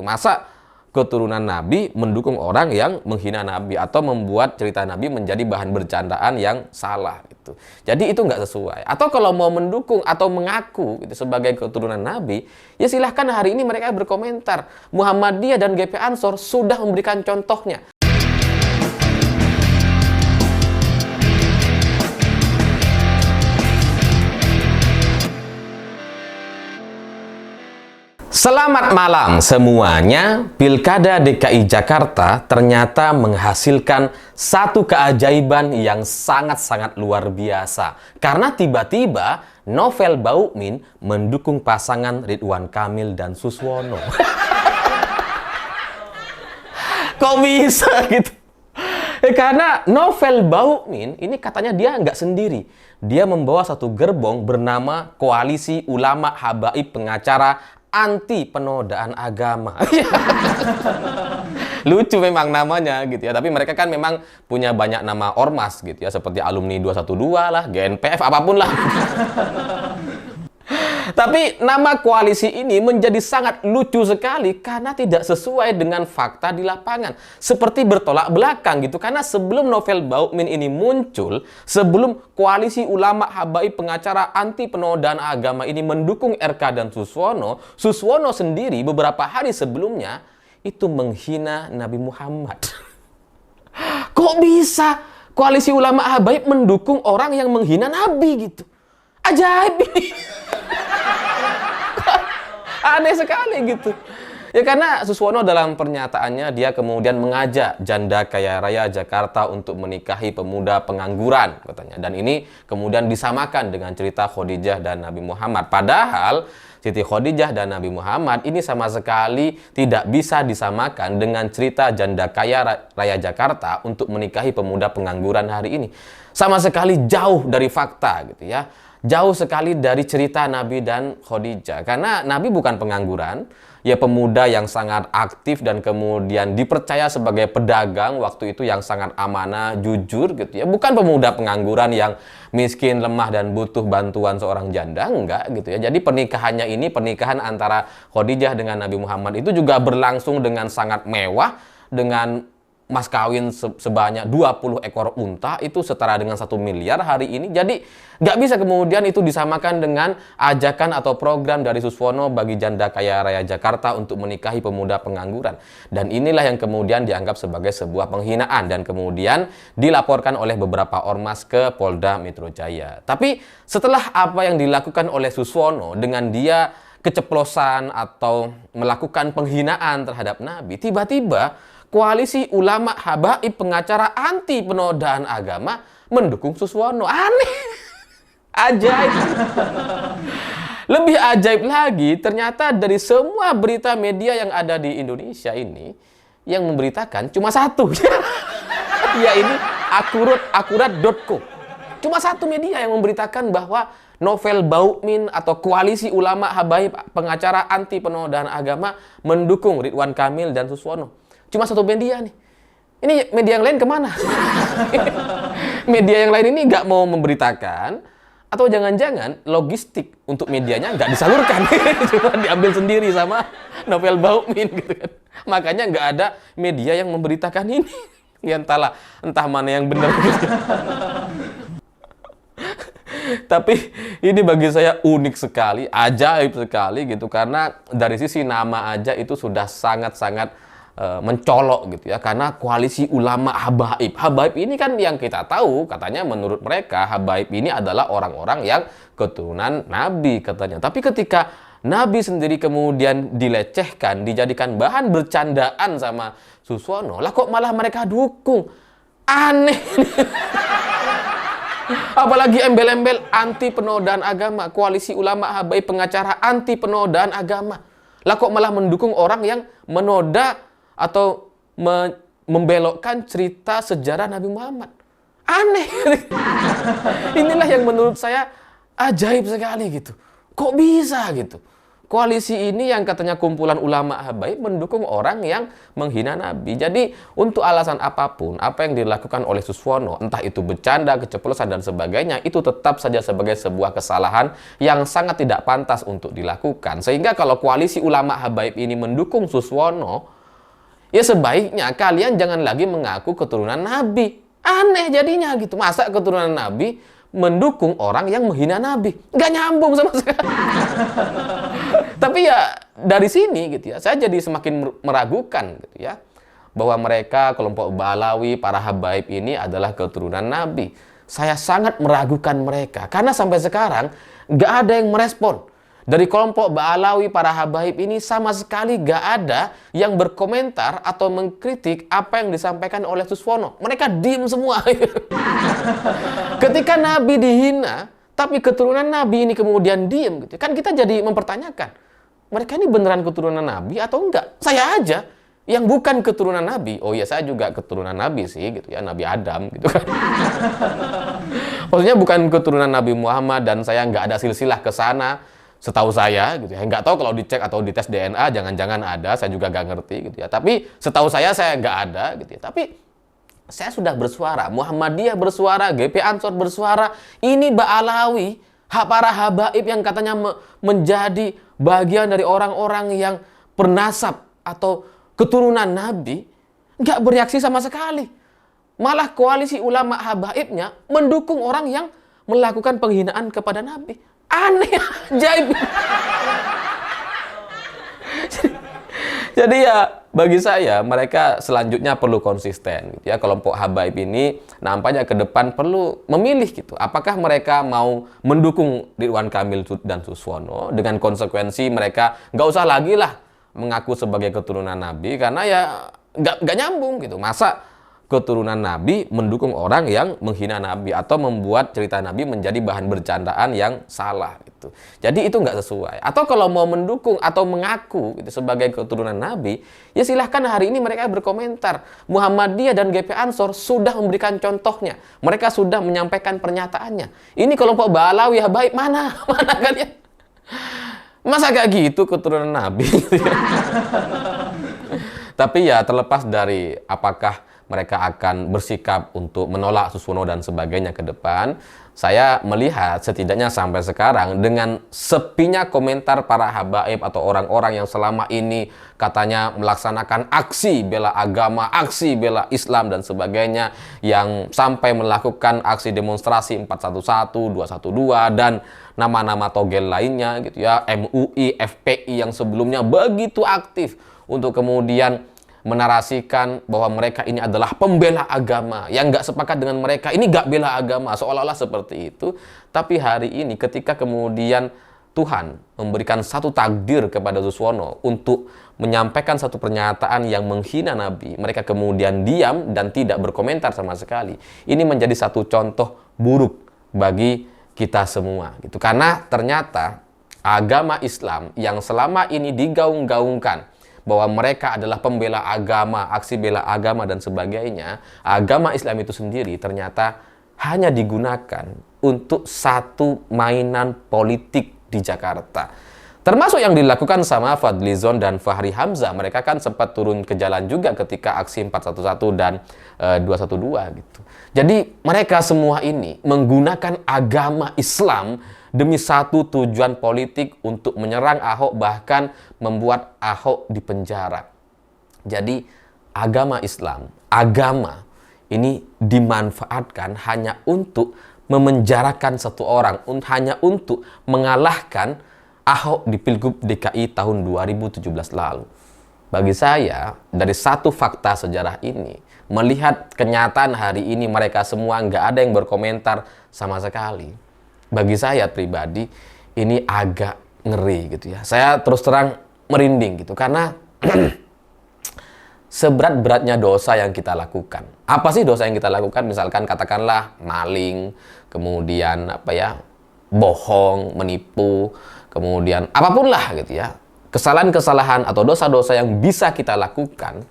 Masa keturunan Nabi mendukung orang yang menghina Nabi atau membuat cerita Nabi menjadi bahan bercandaan yang salah gitu. Jadi itu nggak sesuai. Atau kalau mau mendukung atau mengaku gitu, sebagai keturunan Nabi, ya silahkan hari ini mereka berkomentar. Muhammadiyah dan GP Ansor sudah memberikan contohnya. Selamat malam semuanya. Pilkada DKI Jakarta ternyata menghasilkan satu keajaiban yang sangat-sangat luar biasa. Karena tiba-tiba Novel Baumin mendukung pasangan Ridwan Kamil dan Suswono. Kok bisa gitu? Karena Novel Baumin ini katanya dia nggak sendiri. Dia membawa satu gerbong bernama Koalisi Ulama Habaib Pengacara Anti Penodaan Agama. Lucu memang namanya gitu ya. Tapi mereka kan memang punya banyak nama ormas gitu ya. Seperti alumni 212 lah, GNPF, apapun lah. Tapi nama koalisi ini menjadi sangat lucu sekali karena tidak sesuai dengan fakta di lapangan. Seperti bertolak belakang gitu. Karena sebelum Novel Baumin ini muncul, sebelum Koalisi Ulama Habaib Pengacara Anti Penodaan Agama ini mendukung RK dan Suswono, Suswono sendiri beberapa hari sebelumnya itu menghina Nabi Muhammad. Kok bisa Koalisi Ulama Habaib mendukung orang yang menghina Nabi gitu? Ajaib ini. Aneh sekali gitu. Ya karena Suswono dalam pernyataannya dia kemudian mengajak janda kaya raya Jakarta untuk menikahi pemuda pengangguran katanya. Dan ini kemudian disamakan dengan cerita Khadijah dan Nabi Muhammad. Padahal Siti Khadijah dan Nabi Muhammad ini sama sekali tidak bisa disamakan dengan cerita janda kaya raya Jakarta untuk menikahi pemuda pengangguran hari ini. Sama sekali jauh dari fakta gitu ya. Jauh sekali dari cerita Nabi dan Khadijah. Karena Nabi bukan pengangguran, ya pemuda yang sangat aktif dan kemudian dipercaya sebagai pedagang waktu itu yang sangat amanah, jujur gitu ya. Bukan pemuda pengangguran yang miskin, lemah dan butuh bantuan seorang janda, enggak gitu ya. Jadi pernikahannya ini, pernikahan antara Khadijah dengan Nabi Muhammad itu juga berlangsung dengan sangat mewah, dengan mas kawin sebanyak 20 ekor unta, itu setara dengan 1 miliar hari ini. Jadi nggak bisa kemudian itu disamakan dengan ajakan atau program dari Suswono bagi janda kaya raya Jakarta untuk menikahi pemuda pengangguran. Dan inilah yang kemudian dianggap sebagai sebuah penghinaan dan kemudian dilaporkan oleh beberapa ormas ke Polda Metro Jaya. Tapi setelah apa yang dilakukan oleh Suswono dengan dia keceplosan atau melakukan penghinaan terhadap Nabi, tiba-tiba Koalisi Ulama Habaib Pengacara Anti Penodaan Agama mendukung Suswono. Aneh. Ajaib. Lebih ajaib lagi, ternyata dari semua berita media yang ada di Indonesia ini, yang memberitakan cuma satu. Yaitu akurat.co. Cuma satu media yang memberitakan bahwa Novel Baumin atau Koalisi Ulama Habaib Pengacara Anti Penodaan Agama mendukung Ridwan Kamil dan Suswono. Cuma satu media nih. Ini media yang lain kemana? Media yang lain ini nggak mau memberitakan, atau jangan-jangan logistik untuk medianya nggak disalurkan. Cuma diambil sendiri sama Novel Baumin gitu kan. Makanya nggak ada media yang memberitakan ini. Ya entah mana yang benar. Tapi ini bagi saya unik sekali, ajaib sekali gitu. Karena dari sisi nama aja itu sudah sangat-sangat mencolok gitu ya, karena Koalisi Ulama Habaib. Habaib ini kan yang kita tahu, katanya menurut mereka Habaib ini adalah orang-orang yang keturunan Nabi katanya. Tapi ketika Nabi sendiri kemudian dilecehkan, dijadikan bahan bercandaan sama Suswono, lah kok malah mereka dukung? Aneh. Apalagi embel-embel anti penodaan agama, Koalisi Ulama Habaib Pengacara Anti Penodaan Agama. Lah kok malah mendukung orang yang menoda atau membelokkan cerita sejarah Nabi Muhammad. Aneh. Inilah yang menurut saya ajaib sekali gitu. Kok bisa gitu? koalisi ini yang katanya kumpulan ulama habaib mendukung orang yang menghina Nabi. Jadi untuk alasan apapun, apa yang dilakukan oleh Suswono, entah itu bercanda, keceplosan dan sebagainya, itu tetap saja sebagai sebuah kesalahan yang sangat tidak pantas untuk dilakukan. Sehingga kalau koalisi ulama habaib ini mendukung Suswono, ya sebaiknya kalian jangan lagi mengaku keturunan Nabi. Aneh jadinya gitu. Masa keturunan Nabi mendukung orang yang menghina Nabi? Nggak nyambung sama sekali. Tapi ya dari sini gitu ya, saya jadi semakin meragukan gitu ya, bahwa mereka kelompok Ba'alawi, para habaib ini adalah keturunan Nabi. Saya sangat meragukan mereka karena sampai sekarang nggak ada yang merespon. Dari kelompok Ba'alawi, para habaib ini sama sekali nggak ada yang berkomentar atau mengkritik apa yang disampaikan oleh Suswono. Mereka diem semua. Ketika Nabi dihina, tapi keturunan Nabi ini kemudian diem gitu. Kan kita jadi mempertanyakan, mereka ini beneran keturunan Nabi atau enggak? Saya aja yang bukan keturunan Nabi. Oh iya, saya juga keturunan Nabi sih gitu ya, Nabi Adam gitu kan. Maksudnya bukan keturunan Nabi Muhammad dan saya nggak ada silsilah ke sana. Setahu saya gitu ya, nggak tahu kalau dicek atau dites DNA, jangan-jangan ada, saya juga nggak ngerti gitu ya. Tapi setahu saya nggak ada gitu ya. Tapi saya sudah bersuara, Muhammadiyah bersuara, GP Ansor bersuara, ini Ba'alawi, para habaib yang katanya menjadi bagian dari orang-orang yang bernasab atau keturunan Nabi, nggak bereaksi sama sekali. Malah koalisi ulama habaibnya mendukung orang yang melakukan penghinaan kepada Nabi. Aneh, ajaib. Jadi ya bagi saya mereka selanjutnya perlu konsisten gitu ya. Kelompok habaib ini nampaknya ke depan perlu memilih gitu. Apakah mereka mau mendukung Ridwan Kamil dan Suswono dengan konsekuensi mereka nggak usah lagi lah mengaku sebagai keturunan Nabi karena ya nggak nyambung gitu. Masa keturunan Nabi mendukung orang yang menghina Nabi atau membuat cerita Nabi menjadi bahan bercandaan yang salah gitu. Jadi itu nggak sesuai. Atau kalau mau mendukung atau mengaku gitu, sebagai keturunan Nabi, ya silahkan hari ini mereka berkomentar. Muhammadiyah dan GP Ansor sudah memberikan contohnya. Mereka sudah menyampaikan pernyataannya. Ini kelompok Ba'alawi habaib mana kalian? Masa kayak gitu keturunan Nabi? Tapi ya terlepas dari apakah mereka akan bersikap untuk menolak Suswono dan sebagainya ke depan, saya melihat setidaknya sampai sekarang dengan sepinya komentar para habaib atau orang-orang yang selama ini katanya melaksanakan aksi bela agama, aksi bela Islam dan sebagainya, yang sampai melakukan aksi demonstrasi 411, 212 dan nama-nama togel lainnya gitu ya, MUI, FPI yang sebelumnya begitu aktif untuk kemudian menarasikan bahwa mereka ini adalah pembela agama, yang nggak sepakat dengan mereka ini nggak bela agama, seolah-olah seperti itu. Tapi hari ini ketika kemudian Tuhan memberikan satu takdir kepada Suswono untuk menyampaikan satu pernyataan yang menghina Nabi, mereka kemudian diam dan tidak berkomentar sama sekali. Ini menjadi satu contoh buruk bagi kita semua gitu. Karena ternyata agama Islam yang selama ini digaung-gaungkan bahwa mereka adalah pembela agama, aksi bela agama dan sebagainya, agama Islam itu sendiri ternyata hanya digunakan untuk satu mainan politik di Jakarta. Termasuk yang dilakukan sama Fadlizon dan Fahri Hamzah. Mereka kan sempat turun ke jalan juga ketika aksi 411 dan 212 gitu. Jadi mereka semua ini menggunakan agama Islam demi satu tujuan politik untuk menyerang Ahok, bahkan membuat Ahok dipenjara. Jadi agama Islam, agama ini dimanfaatkan hanya untuk memenjarakan satu orang, hanya untuk mengalahkan Ahok di Pilgub DKI tahun 2017 lalu. Bagi saya, dari satu fakta sejarah ini, melihat kenyataan hari ini mereka semua nggak ada yang berkomentar sama sekali. Bagi saya pribadi, ini agak ngeri gitu ya. Saya terus terang merinding gitu, karena seberat-beratnya dosa yang kita lakukan. Apa sih dosa yang kita lakukan? Misalkan katakanlah maling, kemudian bohong, menipu, kemudian apapun lah gitu ya. Kesalahan-kesalahan atau dosa-dosa yang bisa kita lakukan,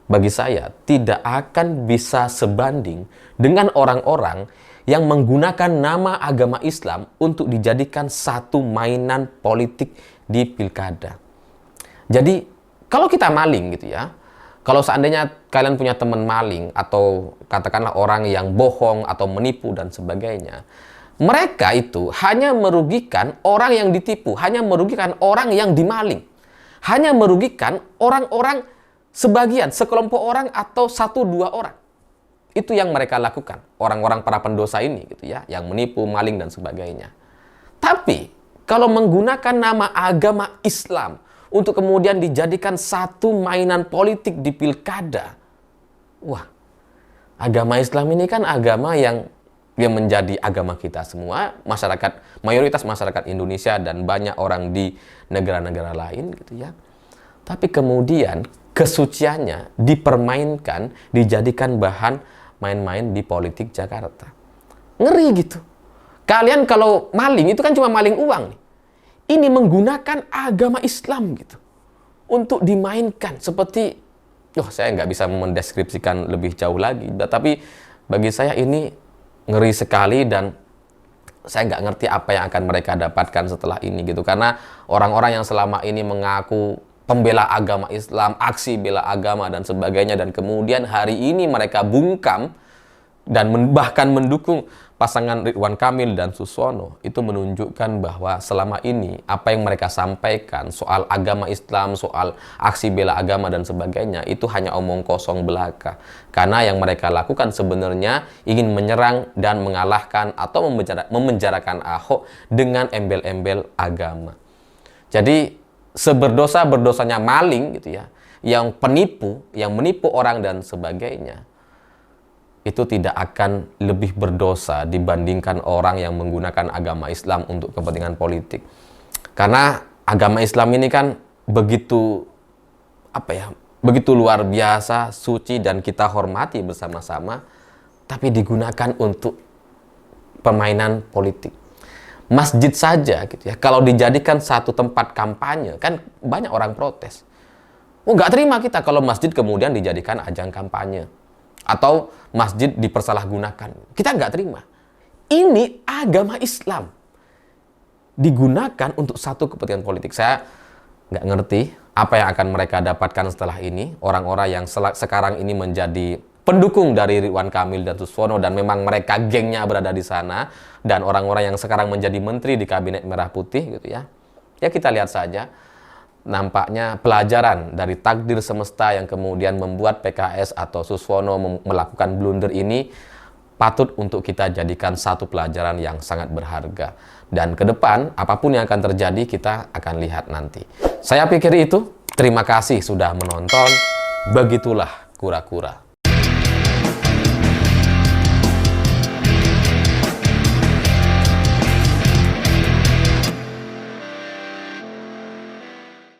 bagi saya tidak akan bisa sebanding dengan orang-orang yang menggunakan nama agama Islam untuk dijadikan satu mainan politik di pilkada. Jadi kalau kita maling gitu ya, kalau seandainya kalian punya teman maling atau katakanlah orang yang bohong atau menipu dan sebagainya, mereka itu hanya merugikan orang yang ditipu, hanya merugikan orang yang dimaling, hanya merugikan orang-orang sebagian, sekelompok orang atau satu dua orang. Itu yang mereka lakukan, orang-orang para pendosa ini gitu ya, yang menipu, maling dan sebagainya. Tapi kalau menggunakan nama agama Islam untuk kemudian dijadikan satu mainan politik di pilkada, wah, agama Islam ini kan agama yang menjadi agama kita semua, masyarakat, mayoritas masyarakat Indonesia dan banyak orang di negara-negara lain gitu ya. Tapi kemudian kesuciannya dipermainkan, dijadikan bahan main-main di politik Jakarta. Ngeri gitu. Kalian kalau maling itu kan cuma maling uang nih. Ini menggunakan agama Islam gitu untuk dimainkan seperti, saya nggak bisa mendeskripsikan lebih jauh lagi. Tapi bagi saya ini ngeri sekali dan saya nggak ngerti apa yang akan mereka dapatkan setelah ini gitu. Karena orang-orang yang selama ini mengaku pembela agama Islam, aksi bela agama dan sebagainya, dan kemudian hari ini mereka bungkam dan bahkan mendukung pasangan Ridwan Kamil dan Suswono, itu menunjukkan bahwa selama ini apa yang mereka sampaikan soal agama Islam, soal aksi bela agama dan sebagainya, itu hanya omong kosong belaka. Karena yang mereka lakukan sebenarnya ingin menyerang dan mengalahkan atau memenjarakan Ahok dengan embel-embel agama. Jadi seberdosa-berdosanya maling gitu ya, yang penipu, yang menipu orang dan sebagainya, itu tidak akan lebih berdosa dibandingkan orang yang menggunakan agama Islam untuk kepentingan politik. Karena agama Islam ini kan begitu begitu luar biasa, suci dan kita hormati bersama-sama, tapi digunakan untuk permainan politik. Masjid saja gitu ya, kalau dijadikan satu tempat kampanye, kan banyak orang protes. Nggak terima kita kalau masjid kemudian dijadikan ajang kampanye atau masjid dipersalahgunakan. Kita nggak terima. Ini agama Islam digunakan untuk satu kepentingan politik. Saya nggak ngerti apa yang akan mereka dapatkan setelah ini. Orang-orang yang sekarang ini menjadi pendukung dari Ridwan Kamil dan Suswono, dan memang mereka gengnya berada di sana, dan orang-orang yang sekarang menjadi menteri di Kabinet Merah Putih gitu ya. Ya kita lihat saja, nampaknya pelajaran dari takdir semesta yang kemudian membuat PKS atau Suswono melakukan blunder ini patut untuk kita jadikan satu pelajaran yang sangat berharga. Dan ke depan, apapun yang akan terjadi, kita akan lihat nanti. Saya pikir itu. Terima kasih sudah menonton. Begitulah kura-kura.